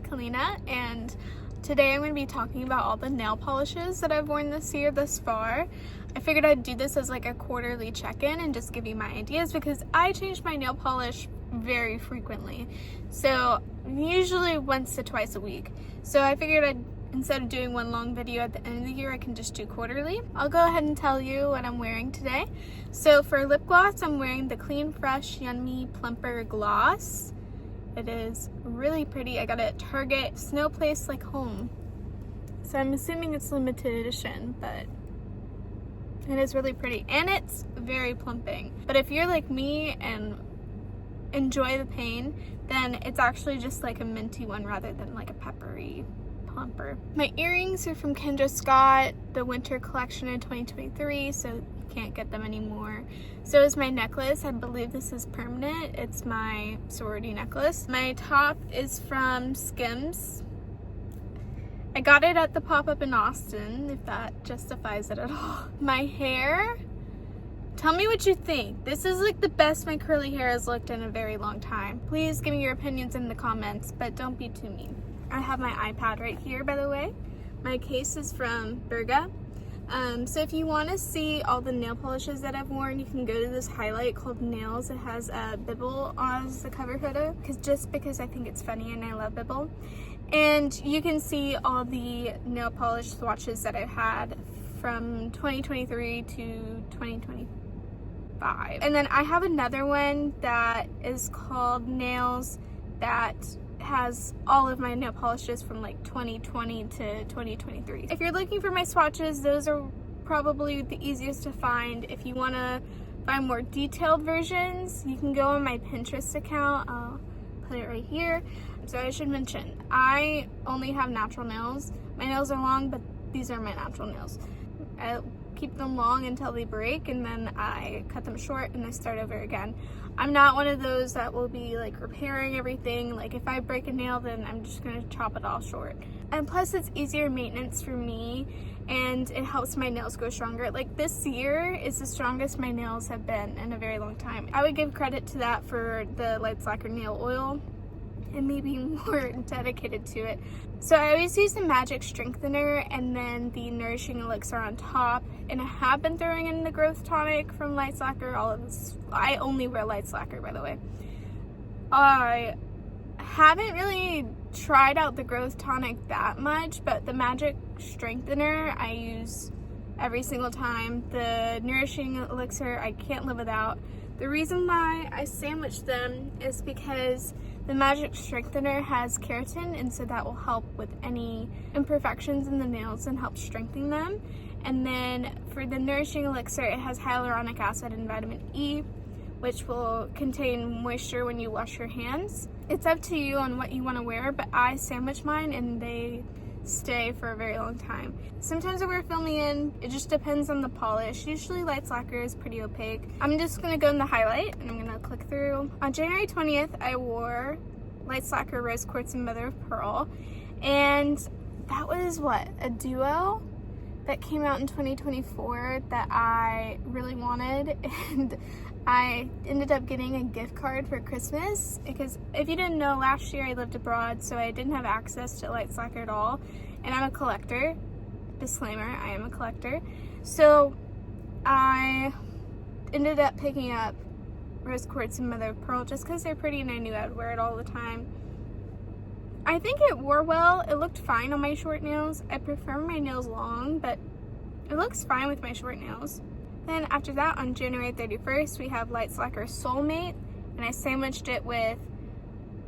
Kalina, and today I'm going to be talking about all the nail polishes that I've worn this year thus far. I figured I'd do this as like a quarterly check-in and just give you my ideas because I change my nail polish very frequently. So usually once to twice a week. So I figured instead of doing one long video at the end of the year, I can just do quarterly. I'll go ahead and tell you what I'm wearing today. So for lip gloss, I'm wearing the Clean Fresh Yummy Plumper Gloss. It is really pretty. I got it at Target. Snow Place Like Home. So I'm assuming it's limited edition, but it is really pretty. And it's very plumping. But if you're like me and enjoy the pain, then it's actually just like a minty one rather than like a peppery plumper. My earrings are from Kendra Scott, the winter collection in 2023, so you can't get them anymore. So is my necklace. I believe this is permanent. It's my sorority necklace. My top is from Skims. I got it at the pop-up in Austin, if that justifies it at all. My hair, tell me what you think. This is like the best my curly hair has looked in a very long time. Please give me your opinions in the comments, but don't be too mean. I have my iPad right here, by the way. My case is from Berga. So if you want to see all the nail polishes that I've worn, you can go to this highlight called Nails. It has a Bibble as the cover photo, because I think it's funny and I love Bibble. And you can see all the nail polish swatches that I've had from 2023 to 2025. And then I have another one that is called Nails that has all of my nail polishes from like 2020 to 2023. If you're looking for my swatches, those are probably the easiest to find. If you want to find more detailed versions, you can go on my Pinterest account. I'll put it right here. So I should mention, I only have natural nails. My nails are long, but these are my natural nails. I keep them long until they break, and then I cut them short and I start over again. I'm not one of those that will be like repairing everything. Like if I break a nail, then I'm just gonna chop it all short. And plus it's easier maintenance for me and it helps my nails grow stronger. Like this year is the strongest my nails have been in a very long time. I would give credit to that for the Lacquer nail oil and maybe more dedicated to it. So I always use the Magic Strengthener and then the Nourishing Elixir on top. And I have been throwing in the Growth Tonic from Lacquer. All of this, I only wear Lacquer, by the way. I haven't really tried out the Growth Tonic that much, but the Magic Strengthener I use every single time. The Nourishing Elixir I can't live without. The reason why I sandwich them is because the Magic Strengthener has keratin, and so that will help with any imperfections in the nails and help strengthen them. And then for the Nourishing Elixir, it has hyaluronic acid and vitamin E, which will contain moisture when you wash your hands. It's up to you on what you want to wear, but I sandwich mine and they stay for a very long time. Sometimes I wear filmy in, it just depends on the polish. Usually Lacquer is pretty opaque. I'm just gonna go in the highlight and I'm gonna click through. On January 20th, I wore Lacquer Rose Quartz and Mother of Pearl, and that was what, a duo that came out in 2024 that I really wanted, and I ended up getting a gift card for Christmas because if you didn't know, last year I lived abroad, so I didn't have access to Lacquer at all, and I'm a collector. Disclaimer, I am a collector. So I ended up picking up Rose Quartz and Mother of Pearl just because they're pretty and I knew I'd wear it all the time. I think it wore well. It looked fine on my short nails. I prefer my nails long, but it looks fine with my short nails. Then after that, on January 31st, we have Lacquer Soulmate, and I sandwiched it with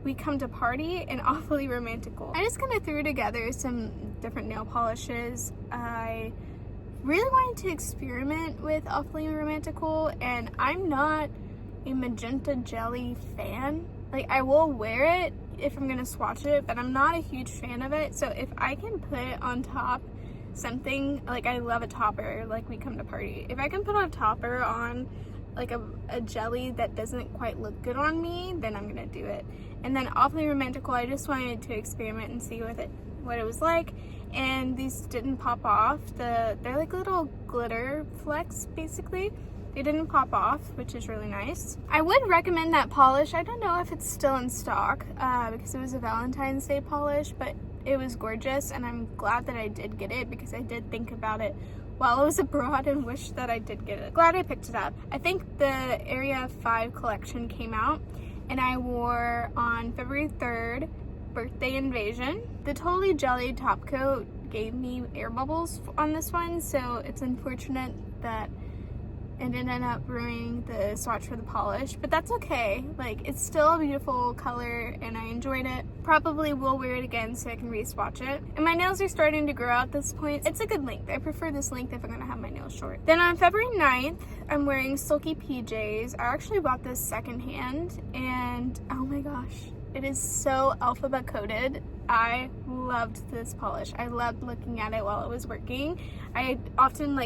We Come to Party and Awfully Romantical. I just kind of threw together some different nail polishes. I really wanted to experiment with Awfully Romantical, and I'm not a magenta jelly fan. Like, I will wear it if I'm gonna swatch it, but I'm not a huge fan of it. So if I can put on top something, like I love a topper, like We Come to Party. If I can put a topper on like a jelly that doesn't quite look good on me, then I'm gonna do it. And then Awfully Romantical, I just wanted to experiment and see what it was like. And these didn't pop off. They're like little glitter flecks basically. They didn't pop off, which is really nice. I would recommend that polish. I don't know if it's still in stock because it was a Valentine's Day polish, but it was gorgeous, and I'm glad that I did get it because I did think about it while I was abroad and wish that I did get it. Glad I picked it up. I think the Area 5 collection came out, and I wore on February 3rd, Birthday Invasion. The Totally Jelly top coat gave me air bubbles on this one, so it's unfortunate that it ended up ruining the swatch for the polish, but that's okay. Like, it's still a beautiful color and I enjoyed it. Probably will wear it again so I can re-swatch it. And my nails are starting to grow out at this point. It's a good length. I prefer this length if I'm gonna have my nails short. Then on February 9th, I'm wearing Silky PJs. I actually bought this secondhand and oh my gosh, it is so alphabet coated. I loved this polish. I loved looking at it while I was working. I often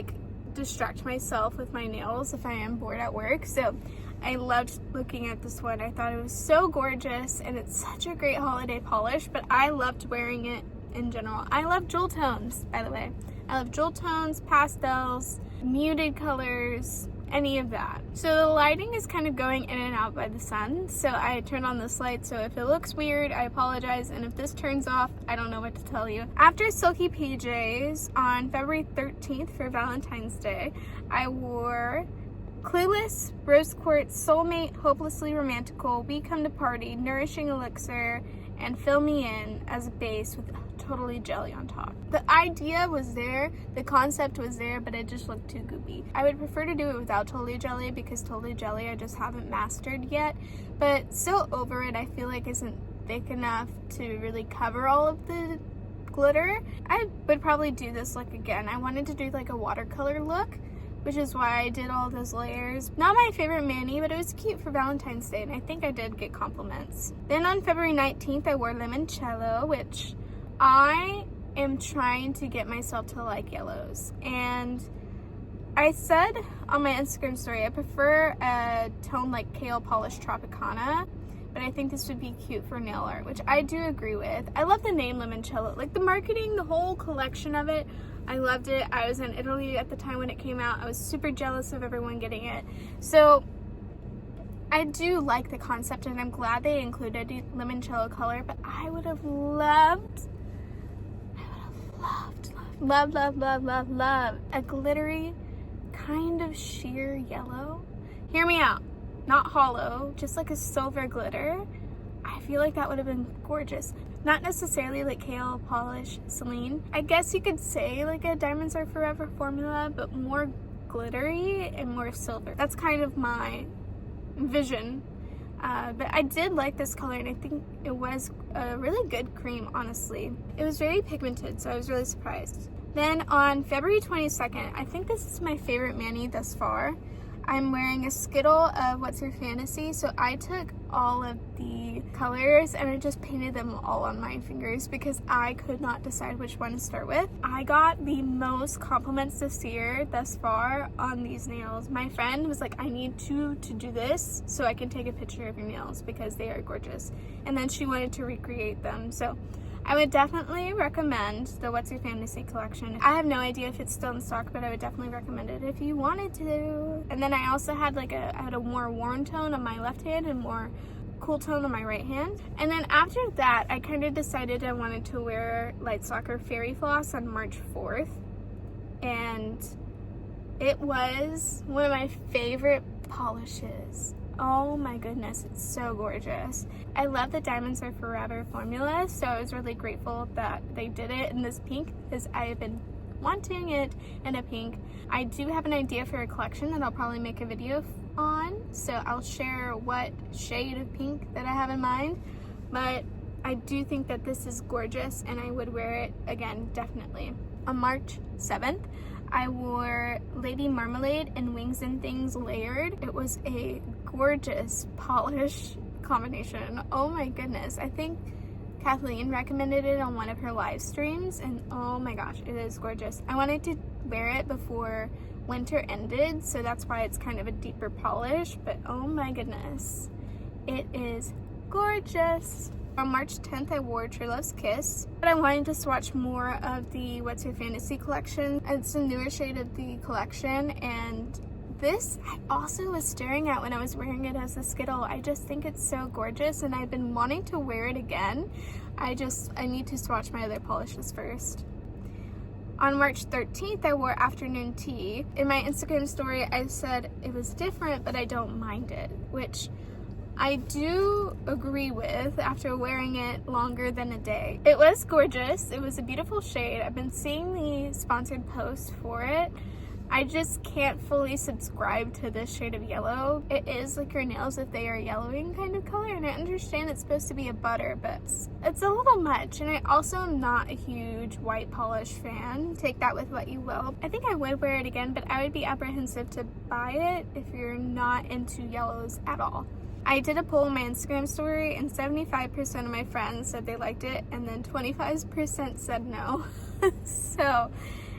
distract myself with my nails if I am bored at work, so I loved looking at this one. I thought it was so gorgeous and it's such a great holiday polish, but I loved wearing it in general. I love jewel tones, by the way. I love jewel tones, pastels, muted colors, any of that. So the lighting is kind of going in and out by the sun, so I turned on this light, so if it looks weird, I apologize, and if this turns off, I don't know what to tell you. After Silky PJs, on February 13th for Valentine's Day, I wore Clueless, Rose Quartz, Soulmate, Hopelessly Romantical, We Come to Party, Nourishing Elixir, and Fill Me In as a base with Totally Jelly on top. The idea was there, the concept was there, but it just looked too goopy. I would prefer to do it without Totally Jelly because Totally Jelly I just haven't mastered yet, but So Over It I feel like isn't thick enough to really cover all of the glitter. I would probably do this look again. I wanted to do like a watercolor look, which is why I did all those layers. Not my favorite mani, but it was cute for Valentine's Day, and I think I did get compliments. Then on February 19th, I wore Limoncello, which I am trying to get myself to like yellows. And I said on my Instagram story, I prefer a tone like Kale Polish Tropicana, but I think this would be cute for nail art, which I do agree with. I love the name Limoncello. Like the marketing, the whole collection of it, I loved it. I was in Italy at the time when it came out. I was super jealous of everyone getting it. So I do like the concept and I'm glad they included limoncello color, but I would have loved a glittery kind of sheer yellow. Hear me out. Not hollow, just like a silver glitter. I feel like that would have been gorgeous. Not necessarily like Kale Polish Celine. I guess you could say like a Diamonds Are Forever formula, but more glittery and more silver. That's kind of my vision. But I did like this color and I think it was a really good cream, honestly. It was very pigmented, so I was really surprised. Then on February 22nd, I think this is my favorite mani thus far. I'm wearing a Skittle of What's Your Fantasy, so I took all of the colors and I just painted them all on my fingers because I could not decide which one to start with. I got the most compliments this year thus far on these nails. My friend was like, I need you to do this so I can take a picture of your nails because they are gorgeous. And then she wanted to recreate them. So I would definitely recommend the What's Your Fantasy collection. I have no idea if it's still in stock, but I would definitely recommend it if you wanted to. And then I also had I had a more warm tone on my left hand and more cool tone on my right hand. And then after that, I kind of decided I wanted to wear Light Lacquer Fairy Floss on March 4th. And it was one of my favorite polishes. Oh my goodness, it's so gorgeous. I love the Diamonds Are Forever formula, so I was really grateful that they did it in this pink because I have been wanting it in a pink. I do have an idea for a collection that I'll probably make a video on, so I'll share what shade of pink that I have in mind, but I do think that this is gorgeous and I would wear it again, definitely. On March 7th, I wore Lady Marmalade and Wings and Things Layered. It was a gorgeous polish combination. Oh my goodness. I think Kathleen recommended it on one of her live streams and oh my gosh, it is gorgeous. I wanted to wear it before winter ended, so that's why it's kind of a deeper polish, but oh my goodness, it is gorgeous. On March 10th, I wore True Love's Kiss, but I wanted to swatch more of the What's Your Fantasy collection. It's a newer shade of the collection, and this I also was staring at when I was wearing it as a Skittle. I just think it's so gorgeous, and I've been wanting to wear it again. I need to swatch my other polishes first. On March 13th, I wore Afternoon Tea. In my Instagram story, I said it was different, but I don't mind it, which I do agree with after wearing it longer than a day. It was gorgeous. It was a beautiful shade. I've been seeing the sponsored posts for it. I just can't fully subscribe to this shade of yellow. It is like your nails if they are yellowing kind of color, and I understand it's supposed to be a butter, but it's a little much. And I also am not a huge white polish fan. Take that with what you will. I think I would wear it again, but I would be apprehensive to buy it if you're not into yellows at all. I did a poll on my Instagram story, and 75% of my friends said they liked it, and then 25% said no. So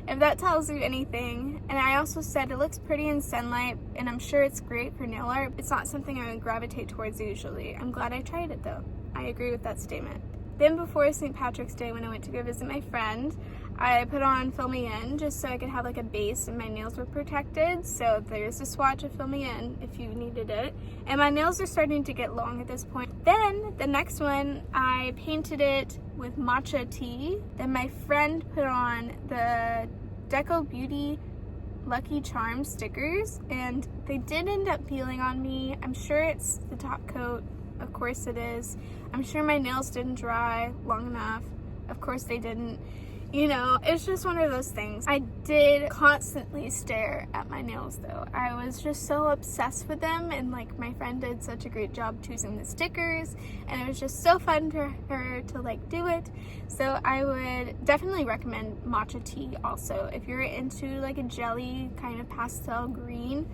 if that tells you anything. And I also said it looks pretty in sunlight, and I'm sure it's great for nail art. It's not something I would gravitate towards usually. I'm glad I tried it though. I agree with that statement. Then before St. Patrick's Day, when I went to go visit my friend, I put on Fill Me In just so I could have like a base and my nails were protected. So there's a swatch of Fill Me In if you needed it. And my nails are starting to get long at this point. Then the next one, I painted it with Matcha tea. Then my friend put on the Deco Beauty Lucky Charms stickers, and they did end up peeling on me. I'm sure it's the top coat. Of course it is. I'm sure my nails didn't dry long enough. Of course they didn't. You know, it's just one of those things. I did constantly stare at my nails though. I was just so obsessed with them, and like my friend did such a great job choosing the stickers, and it was just so fun for her to like do it. So I would definitely recommend Matcha tea also. If you're into like a jelly kind of pastel green,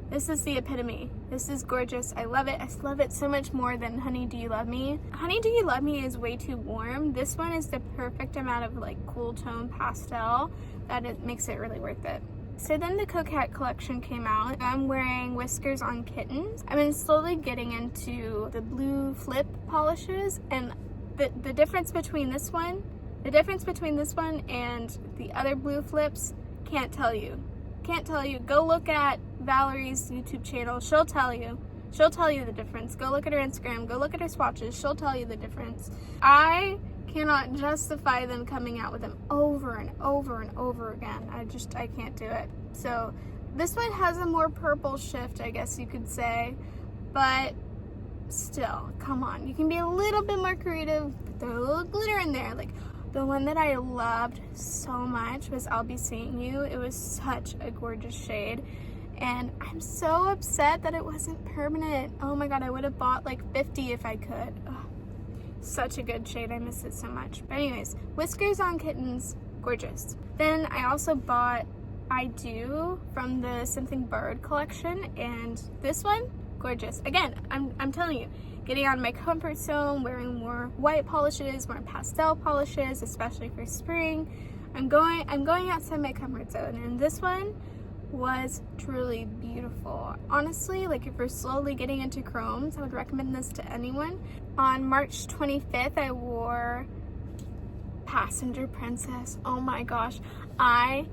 this is the epitome. This is gorgeous. I love it. I love it so much more than Honey Do You Love Me. Honey Do You Love Me is way too warm. This one is the perfect amount of like cool tone pastel that it makes it really worth it. So then the Coquette collection came out. I'm wearing Whiskers on Kittens. I've been slowly getting into the blue flip polishes, and the difference between this one and the other blue flips, can't tell you. Go look at Valerie's YouTube channel. She'll tell you the difference. Go look at her Instagram. Go look at her swatches. She'll tell you the difference. I cannot justify them coming out with them over and over and over again. I can't do it. So this one has a more purple shift, I guess you could say, but still, come on. You can be a little bit more creative. Throw a little glitter in there. Like, the one that I loved so much was I'll Be Seeing You. It was such a gorgeous shade, and I'm so upset that it wasn't permanent. Oh my god, I would have bought like 50 if I could. Ugh, such a good shade. I miss it so much. But anyways, Whiskers on Kittens, gorgeous. Then I also bought I Do from the Something Bird collection, and this one, gorgeous. Again, I'm telling you, getting out of my comfort zone, wearing more white polishes, more pastel polishes, especially for spring. I'm going outside my comfort zone, and this one was truly beautiful. Honestly, like if you're slowly getting into chromes, I would recommend this to anyone. On March 25th, I wore Passenger Princess. Oh my gosh, I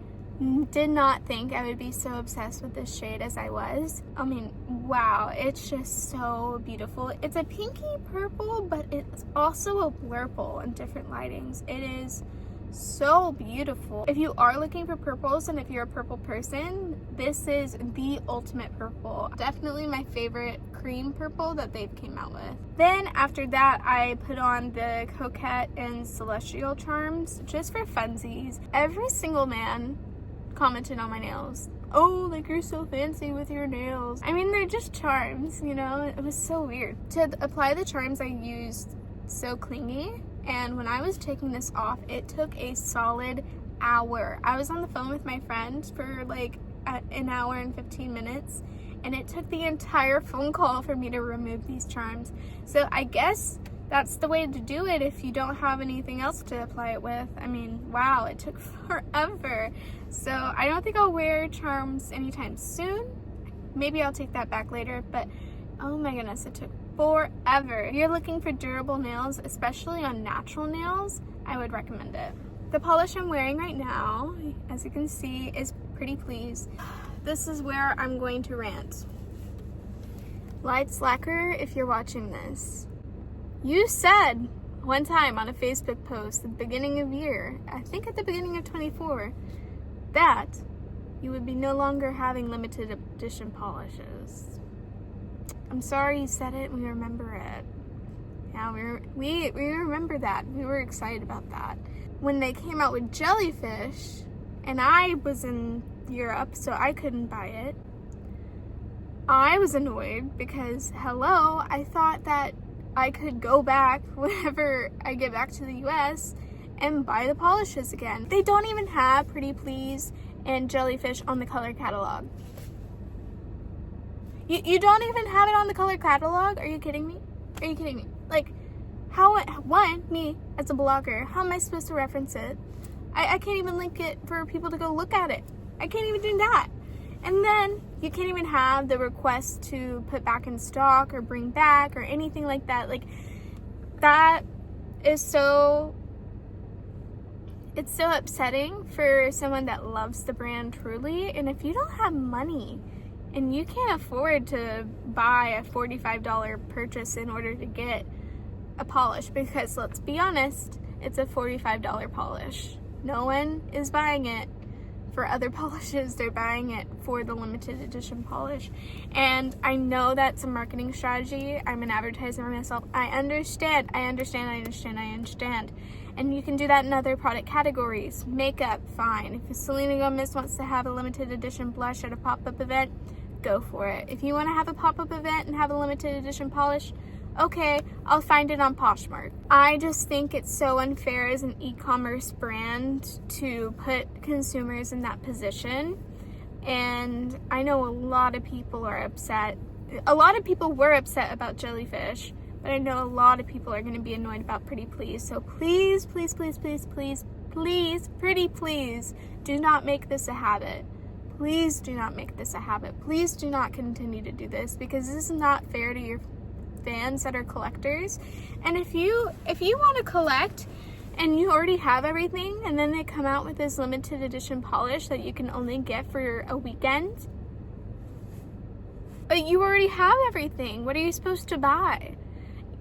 did not think I would be so obsessed with this shade as I was. I mean, wow, it's just so beautiful. It's a pinky purple, but it's also a blurple in different lightings. It is so beautiful. If you are looking for purples, and if you're a purple person, this is the ultimate purple. Definitely my favorite cream purple that they've came out with. Then after that, I put on the Coquette and Celestial Charms just for funsies. Every single man commented on my nails. Oh, like you're so fancy with your nails. I mean, they're just charms, you know? It was so weird. To apply the charms, I used So Clingy, and when I was taking this off, it took a solid hour. I was on the phone with my friend for like an hour and 15 minutes, and it took the entire phone call for me to remove these charms. So I guess that's the way to do it if you don't have anything else to apply it with. I mean, wow, it took forever. So I don't think I'll wear charms anytime soon. Maybe I'll take that back later, but oh my goodness, it took forever. If you're looking for durable nails, especially on natural nails, I would recommend it. The polish I'm wearing right now, as you can see, is Pretty Please. this is where I'm going to rant. Lights Lacquer, if you're watching this, you said one time on a Facebook post at the beginning of year, I think at the beginning of 24, that you would be no longer having limited edition polishes. I'm sorry you said it, we remember it. Yeah, we remember that. We were excited about that. When they came out with Jellyfish, and I was in Europe, so I couldn't buy it, I was annoyed because, hello, I thought that I could go back whenever I get back to the US and buy the polishes again. They don't even have Pretty Please and Jellyfish on the color catalog. You don't even have it on the color catalog? Are you kidding me? Are you kidding me? Like, how, one, me as a blogger, how am I supposed to reference it? I can't even link it for people to go look at it. I can't even do that. And then you can't even have the request to put back in stock or bring back or anything like that. Like, that is so, it's so upsetting for someone that loves the brand truly. And if you don't have money and you can't afford to buy a $45 purchase in order to get a polish, because let's be honest, it's a $45 polish. No one is buying it for other polishes, they're buying it for the limited edition polish. And I know that's a marketing strategy. I'm an advertiser myself. I understand. And you can do that in other product categories. Makeup, fine. If Selena Gomez wants to have a limited edition blush at a pop-up event, go for it. If you want to have a pop-up event and have a limited edition polish, okay, I'll find it on Poshmark. I just think it's so unfair as an e-commerce brand to put consumers in that position. And I know a lot of people are upset. A lot of people were upset about Jellyfish, but I know a lot of people are going to be annoyed about Pretty Please. So please, please, please, please, please, please, pretty please, do not make this a habit. Please do not make this a habit. Please do not continue to do this, because this is not fair to your fans that are collectors. And if you want to collect and you already have everything, and then they come out with this limited edition polish that you can only get for a weekend, but you already have everything, what are you supposed to buy?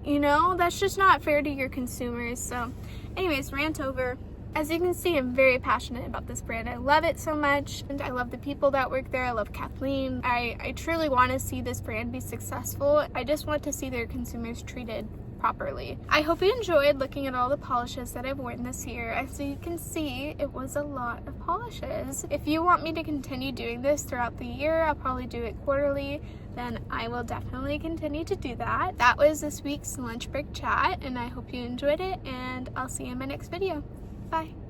You know, that's just not fair to your consumers. So anyways, rant over. As you can see, I'm very passionate about this brand. I love it so much, and I love the people that work there. I love Kathleen. I truly want to see this brand be successful. I just want to see their consumers treated properly. I hope you enjoyed looking at all the polishes that I've worn this year. As you can see, it was a lot of polishes. If you want me to continue doing this throughout the year, I'll probably do it quarterly, then I will definitely continue to do that. That was this week's lunch break chat, and I hope you enjoyed it, and I'll see you in my next video. Bye.